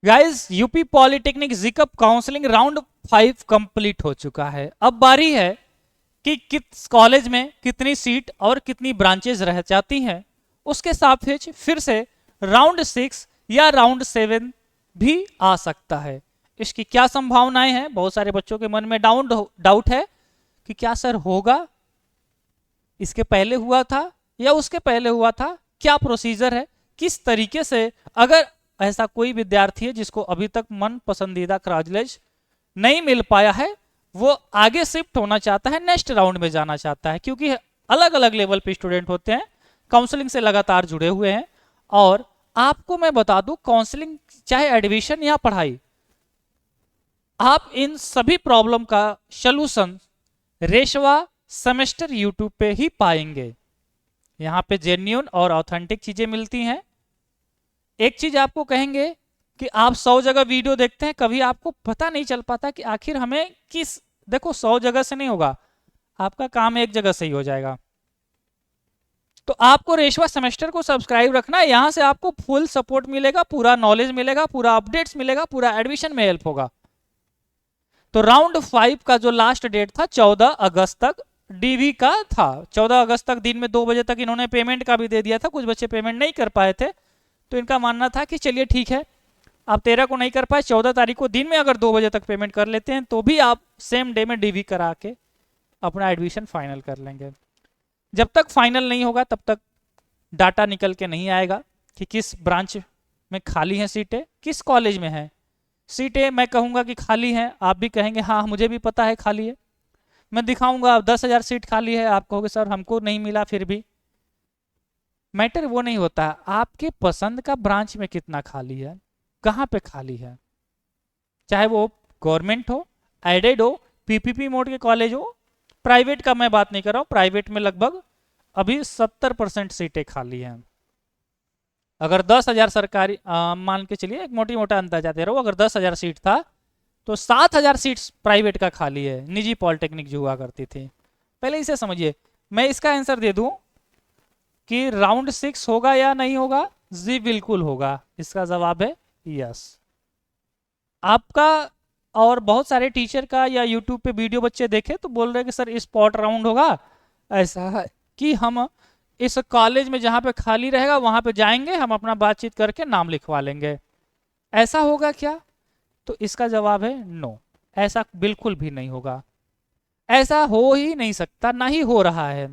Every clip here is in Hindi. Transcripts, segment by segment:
गाइस, यूपी पॉलिटेक्निक जिकअप काउंसलिंग राउंड 5 कंप्लीट हो चुका है। अब बारी है कि किस कॉलेज में कितनी सीट और कितनी ब्रांचेज रह जाती हैं, उसके सापेक्ष फिर से राउंड 6 या राउंड 7 भी आ सकता है। इसकी क्या संभावनाएं हैं? बहुत सारे बच्चों के मन में डाउट है कि क्या सर होगा, इसके पहले हुआ था या उसके पहले हुआ था, क्या प्रोसीजर है, किस तरीके से, अगर ऐसा कोई विद्यार्थी है जिसको अभी तक मन पसंदीदा कॉलेज नहीं मिल पाया है, वो आगे शिफ्ट होना चाहता है, नेक्स्ट राउंड में जाना चाहता है, क्योंकि अलग अलग लेवल पे स्टूडेंट होते हैं, काउंसलिंग से लगातार जुड़े हुए हैं। और आपको मैं बता दूं, काउंसलिंग चाहे एडमिशन या पढ़ाई, आप इन सभी प्रॉब्लम का सलूशन रेशवा सेमेस्टर यूट्यूब पे ही पाएंगे। यहाँ पे जेन्यून और ऑथेंटिक चीजें मिलती हैं। एक चीज आपको कहेंगे कि आप 100 जगह वीडियो देखते हैं, कभी आपको पता नहीं चल पाता कि आखिर हमें किस, देखो 100 जगह से नहीं होगा, आपका काम एक जगह से ही हो जाएगा। तो आपको रेशवा सेमेस्टर को सब्सक्राइब रखना है, यहां से आपको फुल सपोर्ट मिलेगा, पूरा नॉलेज मिलेगा, पूरा अपडेट्स मिलेगा, पूरा एडमिशन में हेल्प होगा। तो राउंड 5 का जो लास्ट डेट था 14 अगस्त तक डीवी का था। 14 अगस्त तक दिन में 2 बजे तक इन्होंने पेमेंट का भी दे दिया था, कुछ बच्चे पेमेंट नहीं कर पाए थे, तो इनका मानना था कि चलिए ठीक है, आप 13 को नहीं कर पाए, 14 तारीख को दिन में अगर 2 बजे तक पेमेंट कर लेते हैं तो भी आप सेम डे में डीवी करा के अपना एडमिशन फाइनल कर लेंगे। जब तक फाइनल नहीं होगा तब तक डाटा निकल के नहीं आएगा कि किस ब्रांच में खाली हैं सीटें, किस कॉलेज में है सीटें। मैं कहूंगा कि खाली हैं, आप भी कहेंगे हाँ मुझे भी पता है खाली है। मैं दिखाऊंगा 10,000 सीट खाली है, आप कहोगे सर हमको नहीं मिला। फिर भी मैटर वो नहीं होता, आपके पसंद का ब्रांच में कितना खाली है, कहाँ पे खाली है, चाहे वो गवर्नमेंट हो, एडेड हो, पीपीपी मोड के कॉलेज हो, प्राइवेट का मैं बात नहीं कर रहा हूँ, प्राइवेट में लगभग अभी 70% सीटें खाली हैं। अगर 10,000 सरकारी मान के चलिए, एक मोटी मोटा अंदाजा दे रहा हूँ, अगर 10,000 सीट था तो 7,000 सीट्स प्राइवेट का खाली है, निजी पॉलिटेक्निक जो हुआ करती थी। पहले इसे समझिए। मैं इसका आंसर दे दूं कि राउंड 6 होगा या नहीं होगा? जी बिल्कुल होगा, इसका जवाब है यस। आपका और बहुत सारे टीचर का या यूट्यूब पे वीडियो बच्चे देखे तो बोल रहे हैं कि सर स्पॉट राउंड होगा, ऐसा है कि हम इस कॉलेज में जहां पे खाली रहेगा वहां पे जाएंगे, हम अपना बातचीत करके नाम लिखवा लेंगे। ऐसा होगा क्या? तो इसका जवाब है नो, ऐसा बिल्कुल भी नहीं होगा, ऐसा हो ही नहीं सकता, ना ही हो रहा है।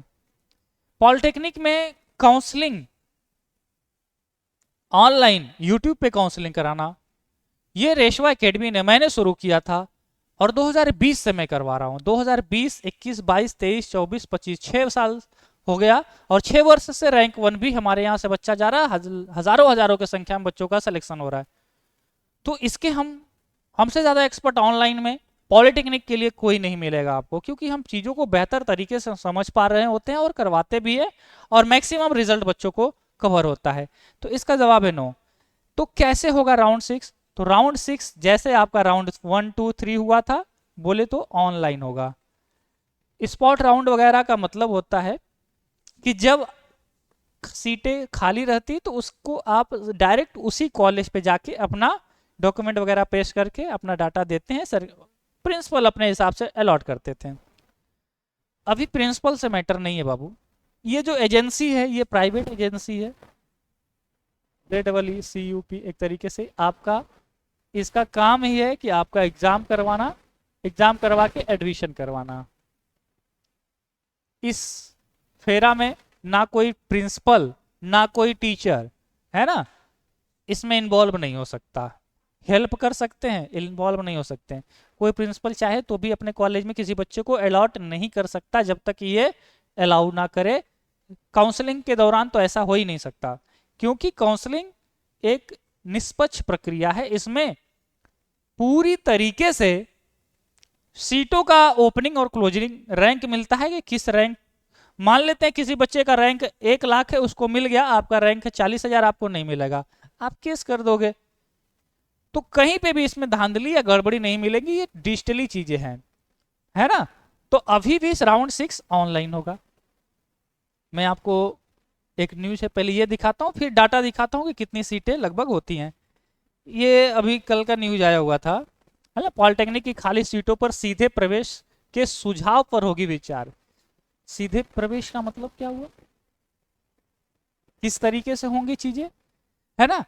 पॉलिटेक्निक में काउंसलिंग ऑनलाइन यूट्यूब पे काउंसलिंग कराना, ये रेशवा एकेडमी ने मैंने शुरू किया था और 2020 से मैं करवा रहा हूँ। 2020, 21, 22, 23, 24, 25, 6 साल हो गया और 6 वर्ष से रैंक 1 भी हमारे यहाँ से बच्चा जा रहा है, हजारों हजारों की संख्या में बच्चों का सिलेक्शन हो रहा है। तो इसके हमसे ज़्यादा एक्सपर्ट ऑनलाइन में पॉलिटेक्निक के लिए कोई नहीं मिलेगा आपको, क्योंकि हम चीज़ों को बेहतर तरीके से समझ पा रहे होते हैं और करवाते भी है, और मैक्सिमम रिजल्ट बच्चों को कवर होता है। तो इसका जवाब है नो। तो कैसे होगा राउंड 6? तो राउंड 6 जैसे आपका राउंड 1, 2, 3 हुआ था, बोले तो ऑनलाइन होगा। स्पॉट राउंड वगैरह का मतलब होता है कि जब सीटें खाली रहती तो उसको आप डायरेक्ट उसी कॉलेज पे जाके अपना डॉक्यूमेंट वगैरह पेश करके अपना डाटा देते हैं, सर प्रिंसिपल अपने हिसाब से अलॉट करते थे। अभी प्रिंसिपल से मैटर नहीं है बाबू, ये जो एजेंसी है ये प्राइवेट एजेंसी है, JEECUP, एक तरीके से आपका इसका काम ही है कि आपका एग्जाम करवाना, एग्जाम करवा के एडमिशन करवाना। इस फेरा में ना कोई प्रिंसिपल ना कोई टीचर है ना, इसमें इन्वॉल्व नहीं हो सकता। हेल्प कर सकते हैं, इन्वॉल्व नहीं हो सकते हैं। कोई प्रिंसिपल चाहे तो भी अपने कॉलेज में किसी बच्चे को अलॉट नहीं कर सकता जब तक ये अलाउ ना करे। काउंसलिंग के दौरान तो ऐसा हो ही नहीं सकता, क्योंकि काउंसलिंग एक निष्पक्ष प्रक्रिया है, इसमें पूरी तरीके से सीटों का ओपनिंग और क्लोजिंग रैंक मिलता है कि किस रैंक, मान लेते हैं किसी बच्चे का रैंक 1,00,000 है, उसको मिल गया, आपका रैंक है 40,000, आपको नहीं मिलेगा, आप केस कर दोगे। तो कहीं पे भी इसमें धांधली या गड़बड़ी नहीं मिलेगी, ये डिजिटली चीजें हैं, है ना। तो अभी भी इस राउंड 6 ऑनलाइन होगा। मैं आपको एक न्यूज है, पहले ये दिखाता हूँ फिर डाटा दिखाता हूँ कि कितनी सीटें लगभग होती हैं। ये अभी कल का न्यूज आया हुआ था, है ना, पॉलिटेक्निक की खाली सीटों पर सीधे प्रवेश के सुझाव पर होगी विचार। सीधे प्रवेश का मतलब क्या हुआ, किस तरीके से होंगी चीजें, है ना।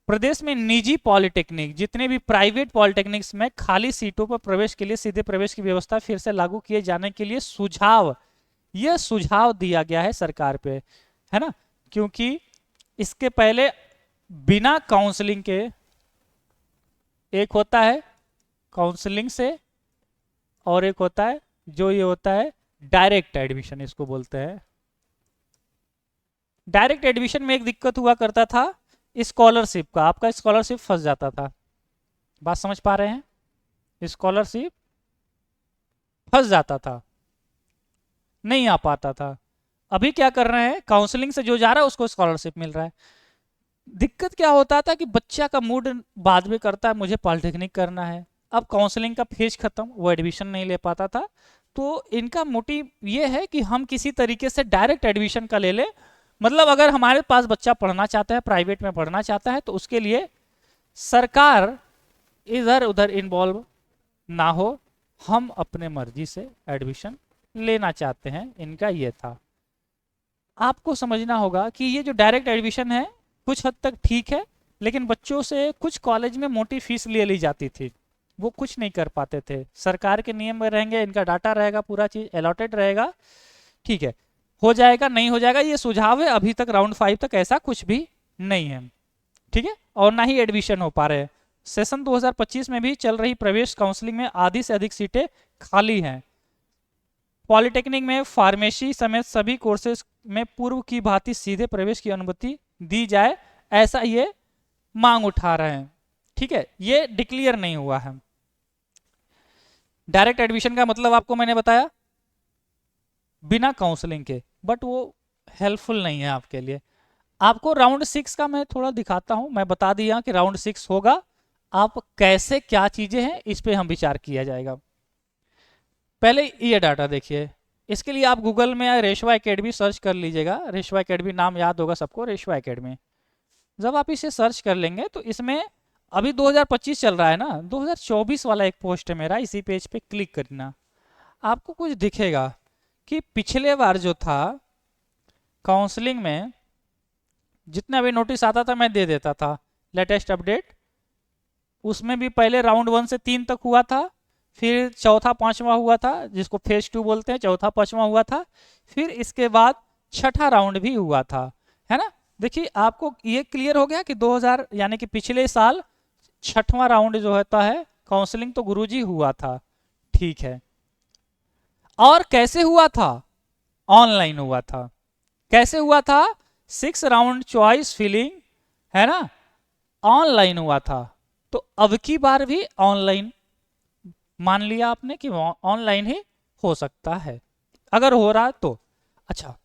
प्रदेश में निजी पॉलिटेक्निक, जितने भी प्राइवेट पॉलिटेक्निक्स में खाली सीटों पर प्रवेश के लिए सीधे प्रवेश की व्यवस्था फिर से लागू किए जाने के लिए सुझाव, यह सुझाव दिया गया है सरकार पे, है ना। क्योंकि इसके पहले बिना काउंसलिंग के, एक होता है काउंसलिंग से और एक होता है जो ये होता है डायरेक्ट एडमिशन, इसको बोलते हैं। डायरेक्ट एडमिशन में एक दिक्कत हुआ करता था स्कॉलरशिप का, आपका स्कॉलरशिप फंस जाता था। बात समझ पा रहे हैं, स्कॉलरशिप फंस जाता था, नहीं आ पाता था। अभी क्या कर रहे हैं, काउंसलिंग से जो जा रहा है उसको स्कॉलरशिप मिल रहा है। दिक्कत क्या होता था कि बच्चा का मूड बाद में करता है मुझे पॉलिटेक्निक करना है, अब काउंसलिंग का फेज खत्म, वो एडमिशन नहीं ले पाता था। तो इनका मोटिव ये है कि हम किसी तरीके से डायरेक्ट एडमिशन का ले ले, मतलब अगर हमारे पास बच्चा पढ़ना चाहता है, प्राइवेट में पढ़ना चाहता है, तो उसके लिए सरकार इधर उधर इन्वॉल्व ना हो, हम अपने मर्जी से एडमिशन लेना चाहते हैं, इनका ये था। आपको समझना होगा कि ये जो डायरेक्ट एडमिशन है कुछ हद तक ठीक है, लेकिन बच्चों से कुछ कॉलेज में मोटी फीस ले ली जाती थी, वो कुछ नहीं कर पाते थे। सरकार के नियम में रहेंगे, इनका डाटा रहेगा, पूरा चीज अलॉटेड रहेगा, ठीक है, हो जाएगा नहीं हो जाएगा ये सुझाव है। अभी तक राउंड 5 तक ऐसा कुछ भी नहीं है, ठीक है, और ना ही एडमिशन हो पा रहे हैं। सेशन 2025 में भी चल रही प्रवेश काउंसलिंग में आधी से अधिक सीटें खाली हैं। पॉलिटेक्निक में फार्मेसी समेत सभी कोर्सेज में पूर्व की भांति सीधे प्रवेश की अनुमति दी जाए, ऐसा ये मांग उठा रहे हैं, ठीक है, ये डिक्लेयर नहीं हुआ है। डायरेक्ट एडमिशन का मतलब आपको मैंने बताया बिना काउंसलिंग के, बट वो हेल्पफुल नहीं है आपके लिए। आपको राउंड 6 का मैं थोड़ा दिखाता हूं, मैं बता दिया कि राउंड 6 होगा, आप कैसे क्या चीजें हैं इस पे हम विचार किया जाएगा। पहले ये डाटा देखिए, इसके लिए आप गूगल में रेशवा एकेडमी सर्च कर लीजिएगा, रेशवा एकेडमी नाम याद होगा सबको, रेशवा एकेडमी। जब आप इसे सर्च कर लेंगे तो इसमें अभी 2025 चल रहा है ना, 2024 वाला एक पोस्ट है मेरा, इसी पेज पे क्लिक करना, आपको कुछ दिखेगा कि पिछले बार जो था काउंसलिंग में जितना भी नोटिस आता था मैं दे देता था, लेटेस्ट अपडेट, उसमें भी पहले राउंड 1 से 3 तक हुआ था, फिर चौथा पांचवा हुआ था जिसको फेज 2 बोलते हैं, चौथा पांचवा हुआ था, फिर इसके बाद छठा राउंड भी हुआ था, है ना। देखिए आपको ये क्लियर हो गया कि 2000 यानी कि पिछले साल छठवां राउंड जो होता है काउंसलिंग तो गुरुजी हुआ था, ठीक है। और कैसे हुआ था, ऑनलाइन हुआ था। कैसे हुआ था, 6 राउंड चॉइस फिलिंग, है ना, ऑनलाइन हुआ था। तो अब की बार भी ऑनलाइन मान लिया आपने कि ऑनलाइन ही हो सकता है, अगर हो रहा तो अच्छा।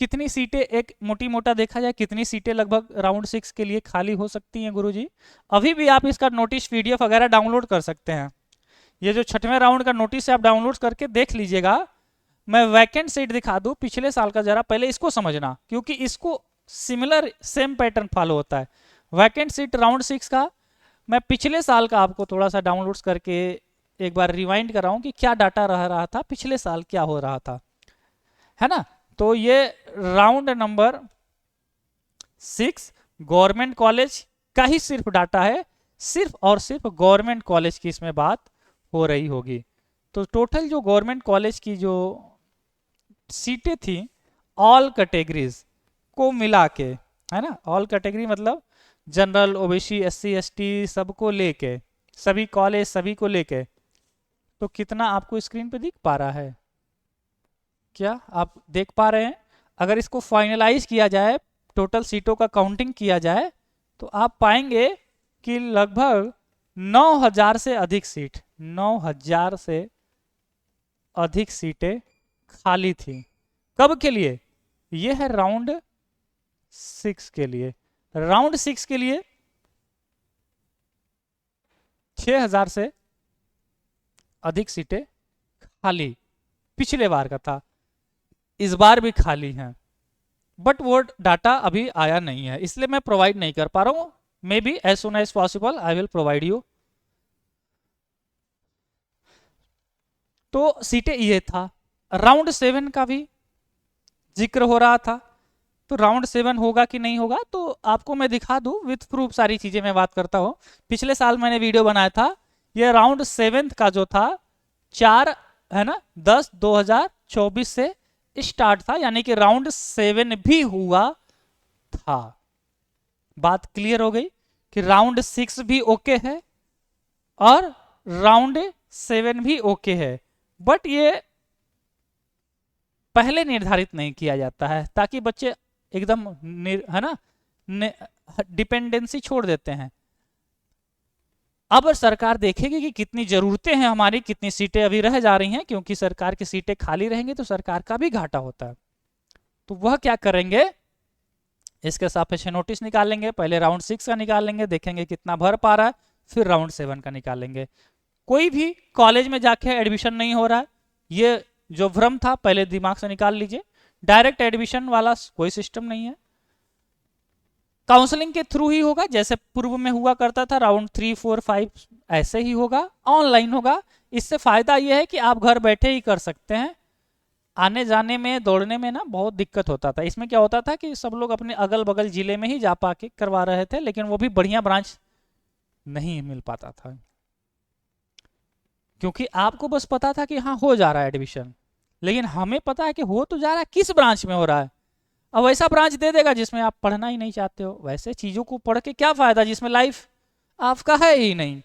कितनी सीटें, एक मोटी मोटा देखा जाए कितनी सीटें लगभग राउंड 6 के लिए खाली हो सकती हैं गुरुजी, अभी भी आप इसका नोटिस पीडीएफ वगैरह डाउनलोड कर सकते हैं। ये जो छठवें राउंड का नोटिस है आप डाउनलोड करके देख लीजिएगा। मैं वैकेंट सीट दिखा दूं पिछले साल का, जरा पहले इसको समझना, क्योंकि इसको सिमिलर सेम पैटर्न फॉलो होता है। वैकेंट सीट राउंड 6 का मैं पिछले साल का आपको थोड़ा सा डाउनलोड्स करके एक बार रिवाइंड कर रहा हूं कि क्या डाटा रह रहा था पिछले साल, क्या हो रहा था, है ना। तो ये राउंड नंबर 6 गवर्नमेंट कॉलेज का ही सिर्फ डाटा है, सिर्फ और सिर्फ गवर्नमेंट कॉलेज की इसमें बात हो रही होगी। तो टोटल जो गवर्नमेंट कॉलेज की जो सीटें थी ऑल कैटेगरीज को मिला के, है ना, ऑल कैटेगरी मतलब जनरल, ओबीसी, एससी, एसटी सबको लेके, सभी कॉलेज सभी को लेके, तो कितना आपको स्क्रीन पे दिख पा रहा है, क्या आप देख पा रहे हैं। अगर इसको फाइनलाइज किया जाए, टोटल सीटों का काउंटिंग किया जाए, तो आप पाएंगे कि लगभग 9000 से अधिक सीट, 9000 से अधिक सीटें खाली थी। कब के लिए, यह है राउंड 6 के लिए। राउंड 6 के लिए 6000 से अधिक सीटें खाली पिछले बार का था, इस बार भी खाली हैं, बट वो डाटा अभी आया नहीं है, इसलिए मैं प्रोवाइड नहीं कर पा रहा हूं। Maybe as soon as possible I will provide you. तो सीटें ये था। राउंड 7 का भी जिक्र हो रहा था, तो राउंड 7 होगा कि नहीं होगा तो आपको मैं दिखा दूं विथ प्रूफ, सारी चीजें मैं बात करता हूं। पिछले साल मैंने वीडियो बनाया था, ये राउंड 7 का जो था 4 है ना 10/2024 से स्टार्ट था, यानी कि राउंड 7 भी हुआ था। बात क्लियर हो गई कि राउंड 6 भी ओके है और राउंड 7 भी ओके है, बट ये पहले निर्धारित नहीं किया जाता है ताकि बच्चे एकदम है ना डिपेंडेंसी छोड़ देते हैं। अब सरकार देखेगी कि कितनी जरूरतें हैं हमारी, कितनी सीटें अभी रह जा रही हैं, क्योंकि सरकार की सीटें खाली रहेंगी तो सरकार का भी घाटा होता है। तो वह क्या करेंगे, इसके सापेक्ष नोटिस निकालेंगे, पहले राउंड 6 का निकाल लेंगे, देखेंगे कितना भर पा रहा है, फिर राउंड 7 का निकालेंगे। कोई भी कॉलेज में जाके एडमिशन नहीं हो रहा है, ये जो भ्रम था पहले दिमाग से निकाल लीजिए। डायरेक्ट एडमिशन वाला कोई सिस्टम नहीं है, काउंसलिंग के थ्रू ही होगा, जैसे पूर्व में हुआ करता था राउंड 3, 4, 5 ऐसे ही होगा, ऑनलाइन होगा। इससे फायदा यह है कि आप घर बैठे ही कर सकते हैं। आने जाने में दौड़ने में ना बहुत दिक्कत होता था। इसमें क्या होता था कि सब लोग अपने अगल बगल जिले में ही जा पाके करवा रहे थे, लेकिन वो भी बढ़िया ब्रांच नहीं मिल पाता था, क्योंकि आपको बस पता था कि हाँ हो जा रहा है एडमिशन, लेकिन हमें पता है कि हो तो जा रहा है, किस ब्रांच में हो रहा है। अब वैसा ब्रांच दे देगा जिसमें आप पढ़ना ही नहीं चाहते हो, वैसे चीज़ों को पढ़ के क्या फ़ायदा जिसमें लाइफ आपका है ही नहीं।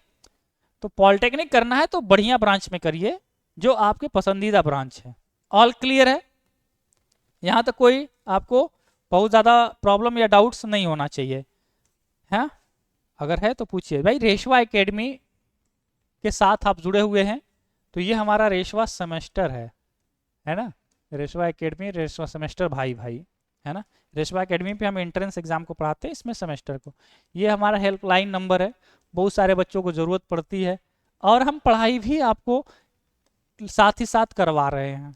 तो पॉलिटेक्निक करना है तो बढ़िया ब्रांच में करिए, जो आपके पसंदीदा ब्रांच है। ऑल क्लियर है, यहाँ तक कोई आपको बहुत ज़्यादा प्रॉब्लम या डाउट्स नहीं होना चाहिए, है? अगर है तो पूछिए। भाई रेशवा एकेडमी के साथ आप जुड़े हुए हैं, तो ये हमारा रेशवा सेमेस्टर है ना, रेशवा एकेडमी, रेशवा सेमेस्टर भाई भाई है ना। रेशवा एकेडमी पे हम एंट्रेंस एग्जाम को पढ़ाते हैं, इसमें सेमेस्टर को। ये हमारा हेल्पलाइन नंबर है, बहुत सारे बच्चों को ज़रूरत पड़ती है, और हम पढ़ाई भी आपको साथ ही साथ करवा रहे हैं,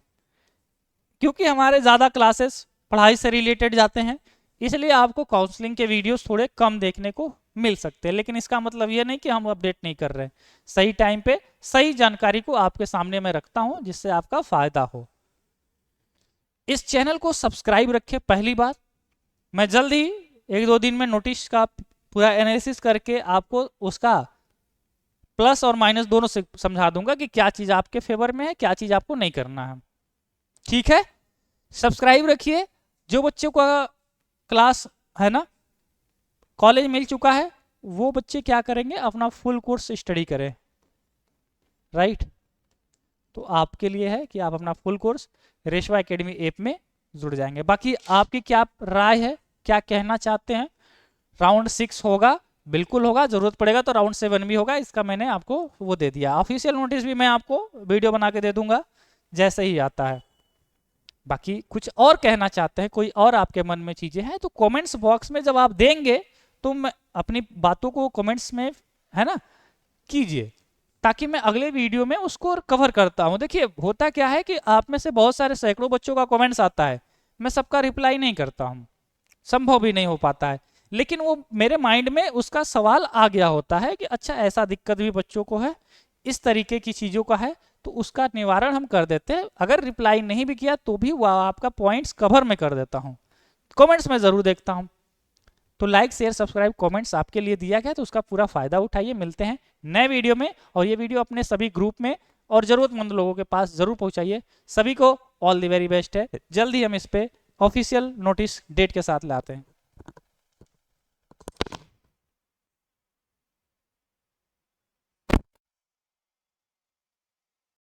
क्योंकि हमारे ज़्यादा क्लासेस पढ़ाई से रिलेटेड जाते हैं, इसलिए आपको काउंसलिंग के वीडियोस थोड़े कम देखने को मिल सकते हैं। लेकिन इसका मतलब ये नहीं कि हम अपडेट नहीं कर रहे हैं, सही टाइम पे सही जानकारी को आपके सामने मैं रखता हूं, जिससे आपका फायदा हो। इस चैनल को सब्सक्राइब रखें। पहली बात, मैं जल्द ही 1-2 दिन में नोटिस का पूरा एनालिसिस करके आपको उसका प्लस और माइनस दोनों से समझा दूंगा कि क्या चीज़ आपके फेवर में है, क्या चीज़ आपको नहीं करना है। ठीक है, सब्सक्राइब रखिए। जो बच्चों का क्लास है ना कॉलेज मिल चुका है, वो बच्चे क्या करेंगे, अपना फुल कोर्स स्टडी करें, राइट। तो आपके लिए है कि आप अपना फुल कोर्स रेशवा एकेडमी ऐप में जुड़ जाएंगे। बाकी आपकी क्या राय है, क्या कहना चाहते हैं? राउंड 6 होगा, बिल्कुल होगा, जरूरत पड़ेगा तो राउंड 7 भी होगा, इसका मैंने आपको वो दे दिया। ऑफिशियल नोटिस भी मैं आपको वीडियो बना के दे दूंगा जैसे ही आता है। बाकी कुछ और कहना चाहते हैं, कोई और आपके मन में चीजें हैं, तो कमेंट्स बॉक्स में जब आप देंगे तो मैं अपनी बातों को कमेंट्स में है ना कीजिए, ताकि मैं अगले वीडियो में उसको कवर करता हूं। देखिए होता क्या है कि आप में से बहुत सारे सैकड़ों बच्चों का कमेंट्स आता है, मैं सबका रिप्लाई नहीं करता हूं, संभव भी नहीं हो पाता है, लेकिन वो मेरे माइंड में उसका सवाल आ गया होता है कि अच्छा ऐसा दिक्कत भी बच्चों को है, इस तरीके की चीज़ों का है, तो उसका निवारण हम कर देते हैं। अगर रिप्लाई नहीं भी किया तो भी वह आपका पॉइंट्स कवर में कर देता हूँ, कमेंट्स में ज़रूर देखता हूँ। तो लाइक शेयर सब्सक्राइब कमेंट्स आपके लिए दिया गया, तो उसका पूरा फायदा उठाइए। मिलते हैं नए वीडियो में, और ये वीडियो अपने सभी ग्रुप में और ज़रूरतमंद लोगों के पास ज़रूर पहुँचाइए। सभी को ऑल द वेरी बेस्ट है। जल्द ही हम इस पर ऑफिशियल नोटिस डेट के साथ लाते हैं।